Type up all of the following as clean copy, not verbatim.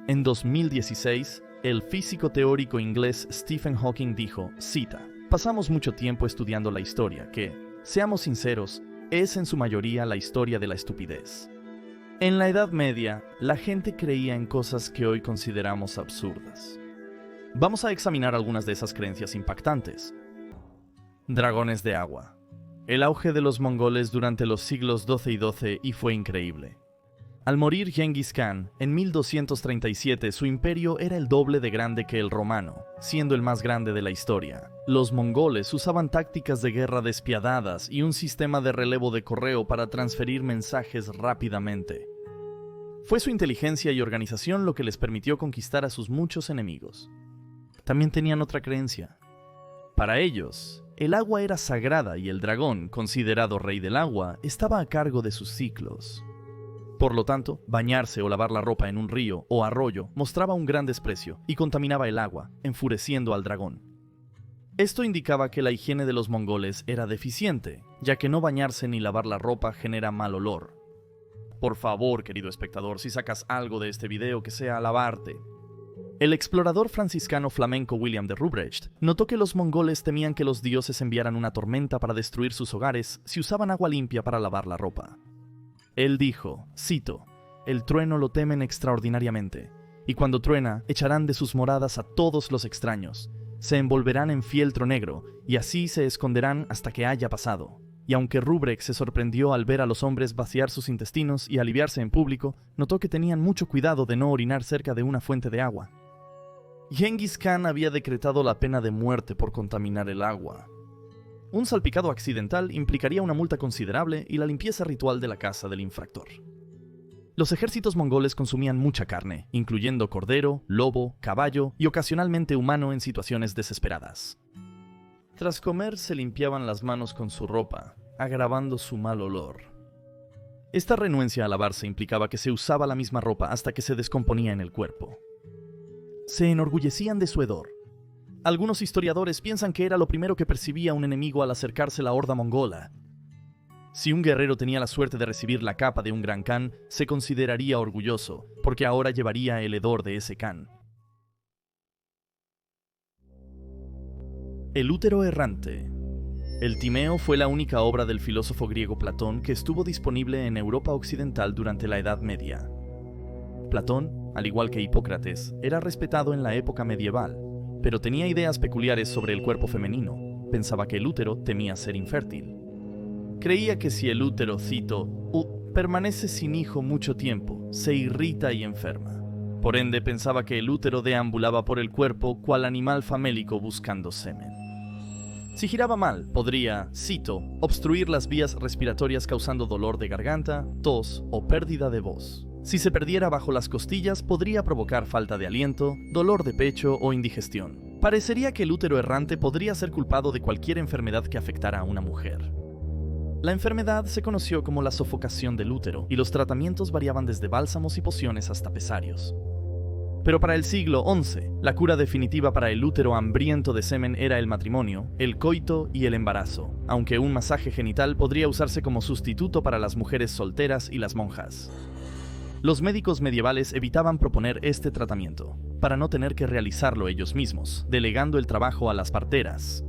En 2016, el físico teórico inglés Stephen Hawking dijo, cita, «Pasamos mucho tiempo estudiando la historia que, seamos sinceros, es en su mayoría la historia de la estupidez». En la Edad Media, la gente creía en cosas que hoy consideramos absurdas. Vamos a examinar algunas de esas creencias impactantes. Dragones de agua. El auge de los mongoles durante los siglos XII y XII fue increíble. Al morir Genghis Khan, en 1237 su imperio era el doble de grande que el romano, siendo el más grande de la historia. Los mongoles usaban tácticas de guerra despiadadas y un sistema de relevo de correo para transferir mensajes rápidamente. Fue su inteligencia y organización lo que les permitió conquistar a sus muchos enemigos. También tenían otra creencia. Para ellos, el agua era sagrada y el dragón, considerado rey del agua, estaba a cargo de sus ciclos. Por lo tanto, bañarse o lavar la ropa en un río o arroyo mostraba un gran desprecio y contaminaba el agua, enfureciendo al dragón. Esto indicaba que la higiene de los mongoles era deficiente, ya que no bañarse ni lavar la ropa genera mal olor. Por favor, querido espectador, si sacas algo de este video, que sea lavarte. El explorador franciscano flamenco William de Rubrecht notó que los mongoles temían que los dioses enviaran una tormenta para destruir sus hogares si usaban agua limpia para lavar la ropa. Él dijo, cito, «El trueno lo temen extraordinariamente, y cuando truena, echarán de sus moradas a todos los extraños, se envolverán en fieltro negro, y así se esconderán hasta que haya pasado». Y aunque Rubrecht se sorprendió al ver a los hombres vaciar sus intestinos y aliviarse en público, notó que tenían mucho cuidado de no orinar cerca de una fuente de agua. Genghis Khan había decretado la pena de muerte por contaminar el agua. Un salpicado accidental implicaría una multa considerable y la limpieza ritual de la casa del infractor. Los ejércitos mongoles consumían mucha carne, incluyendo cordero, lobo, caballo y ocasionalmente humano en situaciones desesperadas. Tras comer se limpiaban las manos con su ropa, agravando su mal olor. Esta renuencia a lavarse implicaba que se usaba la misma ropa hasta que se descomponía en el cuerpo. Se enorgullecían de su hedor. Algunos historiadores piensan que era lo primero que percibía un enemigo al acercarse a la horda mongola. Si un guerrero tenía la suerte de recibir la capa de un gran khan, se consideraría orgulloso, porque ahora llevaría el hedor de ese khan. El útero errante. El Timeo fue la única obra del filósofo griego Platón que estuvo disponible en Europa occidental durante la Edad Media. Platón, al igual que Hipócrates, era respetado en la época medieval, pero tenía ideas peculiares sobre el cuerpo femenino. Pensaba que el útero temía ser infértil. Creía que si el útero, cito, permanece sin hijo mucho tiempo, se irrita y enferma. Por ende, pensaba que el útero deambulaba por el cuerpo cual animal famélico buscando semen. Si giraba mal, podría, cito, obstruir las vías respiratorias causando dolor de garganta, tos o pérdida de voz. Si se perdiera bajo las costillas, podría provocar falta de aliento, dolor de pecho o indigestión. Parecería que el útero errante podría ser culpado de cualquier enfermedad que afectara a una mujer. La enfermedad se conoció como la sofocación del útero, y los tratamientos variaban desde bálsamos y pociones hasta pesarios. Pero para el siglo XI, la cura definitiva para el útero hambriento de semen era el matrimonio, el coito y el embarazo, aunque un masaje genital podría usarse como sustituto para las mujeres solteras y las monjas. Los médicos medievales evitaban proponer este tratamiento, para no tener que realizarlo ellos mismos, delegando el trabajo a las parteras.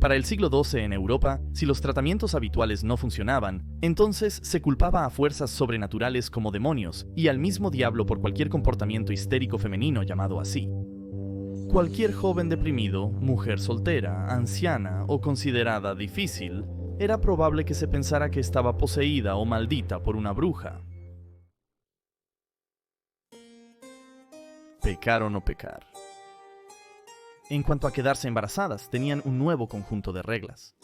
Para el siglo XII en Europa, si los tratamientos habituales no funcionaban, entonces se culpaba a fuerzas sobrenaturales como demonios y al mismo diablo por cualquier comportamiento histérico femenino llamado así. Cualquier joven deprimido, mujer soltera, anciana o considerada difícil, era probable que se pensara que estaba poseída o maldita por una bruja. Pecar o no pecar. En cuanto a quedarse embarazadas, tenían un nuevo conjunto de reglas.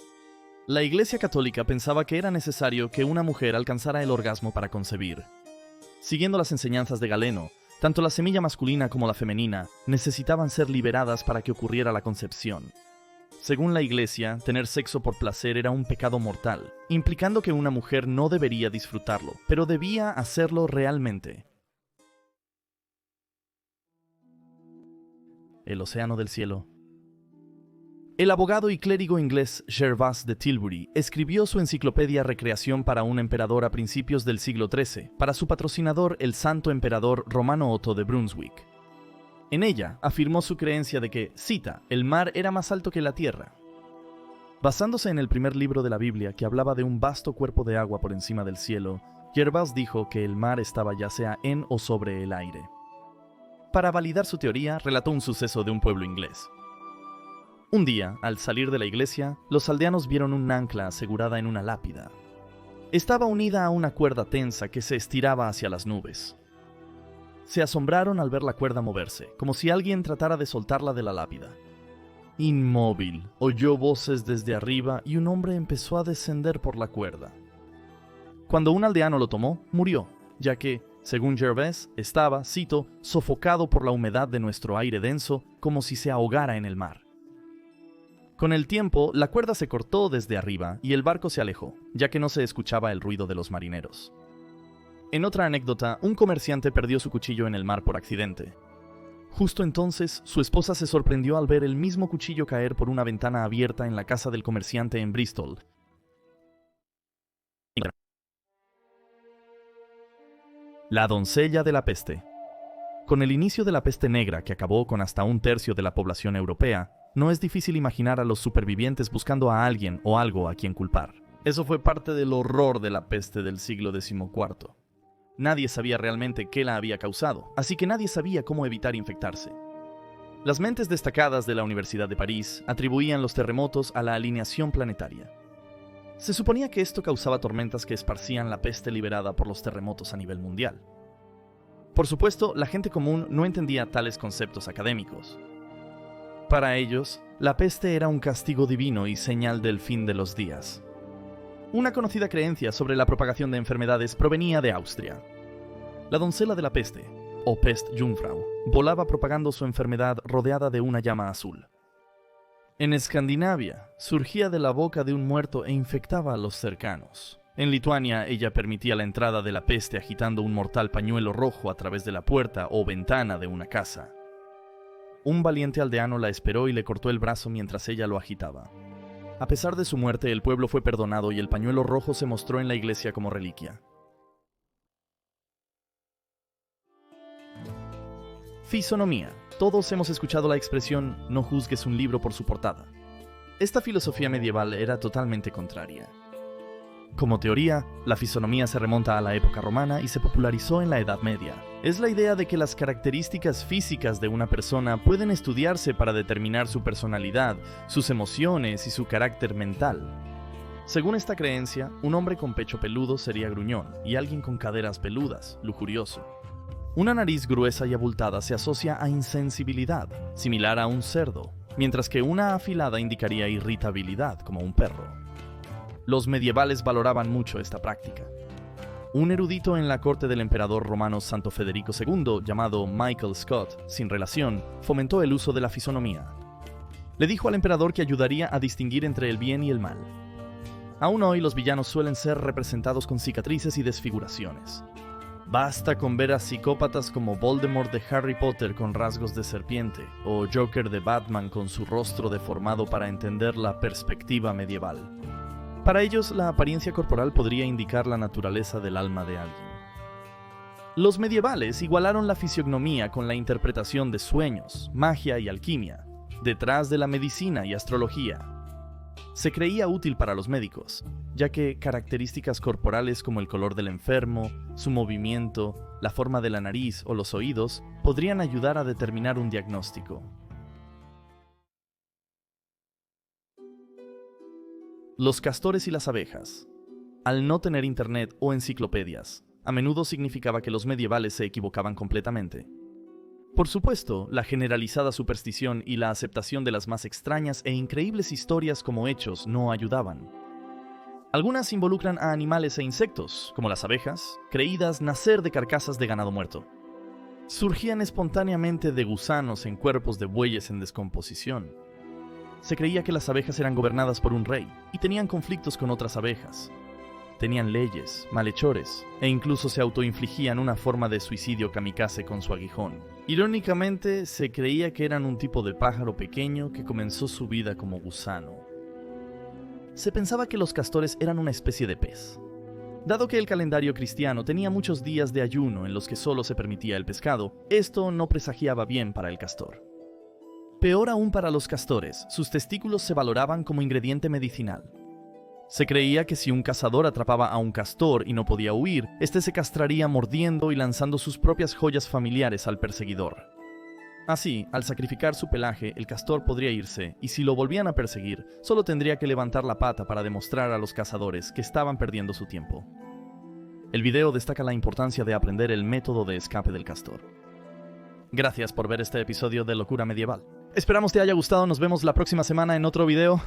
La Iglesia Católica pensaba que era necesario que una mujer alcanzara el orgasmo para concebir. Siguiendo las enseñanzas de Galeno, tanto la semilla masculina como la femenina necesitaban ser liberadas para que ocurriera la concepción. Según la Iglesia, tener sexo por placer era un pecado mortal, implicando que una mujer no debería disfrutarlo, pero debía hacerlo realmente. El océano del cielo. El abogado y clérigo inglés Gervase de Tilbury escribió su enciclopedia Recreación para un emperador a principios del siglo XIII, para su patrocinador el santo emperador Romano Otto de Brunswick. En ella afirmó su creencia de que, cita, el mar era más alto que la tierra. Basándose en el primer libro de la Biblia, que hablaba de un vasto cuerpo de agua por encima del cielo, Gervase dijo que el mar estaba ya sea en o sobre el aire. Para validar su teoría, relató un suceso de un pueblo inglés. Un día, al salir de la iglesia, los aldeanos vieron un ancla asegurada en una lápida. Estaba unida a una cuerda tensa que se estiraba hacia las nubes. Se asombraron al ver la cuerda moverse, como si alguien tratara de soltarla de la lápida. Inmóvil, oyó voces desde arriba y un hombre empezó a descender por la cuerda. Cuando un aldeano lo tomó, murió, ya que, según Gervase, estaba, cito, sofocado por la humedad de nuestro aire denso, como si se ahogara en el mar. Con el tiempo, la cuerda se cortó desde arriba y el barco se alejó, ya que no se escuchaba el ruido de los marineros. En otra anécdota, un comerciante perdió su cuchillo en el mar por accidente. Justo entonces, su esposa se sorprendió al ver el mismo cuchillo caer por una ventana abierta en la casa del comerciante en Bristol. La doncella de la peste. Con el inicio de la peste negra, que acabó con hasta 1/3 de la población europea, no es difícil imaginar a los supervivientes buscando a alguien o algo a quien culpar. Eso fue parte del horror de la peste del siglo XIV. Nadie sabía realmente qué la había causado, así que nadie sabía cómo evitar infectarse. Las mentes destacadas de la Universidad de París atribuían los terremotos a la alineación planetaria. Se suponía que esto causaba tormentas que esparcían la peste liberada por los terremotos a nivel mundial. Por supuesto, la gente común no entendía tales conceptos académicos. Para ellos, la peste era un castigo divino y señal del fin de los días. Una conocida creencia sobre la propagación de enfermedades provenía de Austria. La doncella de la peste, o Pestjungfrau, volaba propagando su enfermedad rodeada de una llama azul. En Escandinavia, surgía de la boca de un muerto e infectaba a los cercanos. En Lituania, ella permitía la entrada de la peste agitando un mortal pañuelo rojo a través de la puerta o ventana de una casa. Un valiente aldeano la esperó y le cortó el brazo mientras ella lo agitaba. A pesar de su muerte, el pueblo fue perdonado y el pañuelo rojo se mostró en la iglesia como reliquia. Fisonomía. Todos hemos escuchado la expresión "no juzgues un libro por su portada". Esta filosofía medieval era totalmente contraria. Como teoría, la fisonomía se remonta a la época romana y se popularizó en la Edad Media. Es la idea de que las características físicas de una persona pueden estudiarse para determinar su personalidad, sus emociones y su carácter mental. Según esta creencia, un hombre con pecho peludo sería gruñón y alguien con caderas peludas, lujurioso. Una nariz gruesa y abultada se asocia a insensibilidad, similar a un cerdo, mientras que una afilada indicaría irritabilidad, como un perro. Los medievales valoraban mucho esta práctica. Un erudito en la corte del emperador romano Santo Federico II, llamado Michael Scott, sin relación, fomentó el uso de la fisonomía. Le dijo al emperador que ayudaría a distinguir entre el bien y el mal. Aún hoy los villanos suelen ser representados con cicatrices y desfiguraciones. Basta con ver a psicópatas como Voldemort de Harry Potter con rasgos de serpiente, o Joker de Batman con su rostro deformado para entender la perspectiva medieval. Para ellos, la apariencia corporal podría indicar la naturaleza del alma de alguien. Los medievales igualaron la fisiognomía con la interpretación de sueños, magia y alquimia, detrás de la medicina y astrología. Se creía útil para los médicos, ya que características corporales como el color del enfermo, su movimiento, la forma de la nariz o los oídos podrían ayudar a determinar un diagnóstico. Los castores y las abejas. Al no tener internet o enciclopedias, a menudo significaba que los medievales se equivocaban completamente. Por supuesto, la generalizada superstición y la aceptación de las más extrañas e increíbles historias como hechos no ayudaban. Algunas involucran a animales e insectos, como las abejas, creídas nacer de carcasas de ganado muerto. Surgían espontáneamente de gusanos en cuerpos de bueyes en descomposición. Se creía que las abejas eran gobernadas por un rey y tenían conflictos con otras abejas. tenían leyes, malhechores, e incluso se autoinfligían una forma de suicidio kamikaze con su aguijón. Irónicamente, se creía que eran un tipo de pájaro pequeño que comenzó su vida como gusano. Se pensaba que los castores eran una especie de pez. Dado que el calendario cristiano tenía muchos días de ayuno en los que solo se permitía el pescado, esto no presagiaba bien para el castor. Peor aún para los castores, sus testículos se valoraban como ingrediente medicinal. Se creía que si un cazador atrapaba a un castor y no podía huir, este se castraría mordiendo y lanzando sus propias joyas familiares al perseguidor. Así, al sacrificar su pelaje, el castor podría irse, y si lo volvían a perseguir, solo tendría que levantar la pata para demostrar a los cazadores que estaban perdiendo su tiempo. El video destaca la importancia de aprender el método de escape del castor. Gracias por ver este episodio de Locura Medieval. Esperamos te haya gustado, nos vemos la próxima semana en otro video.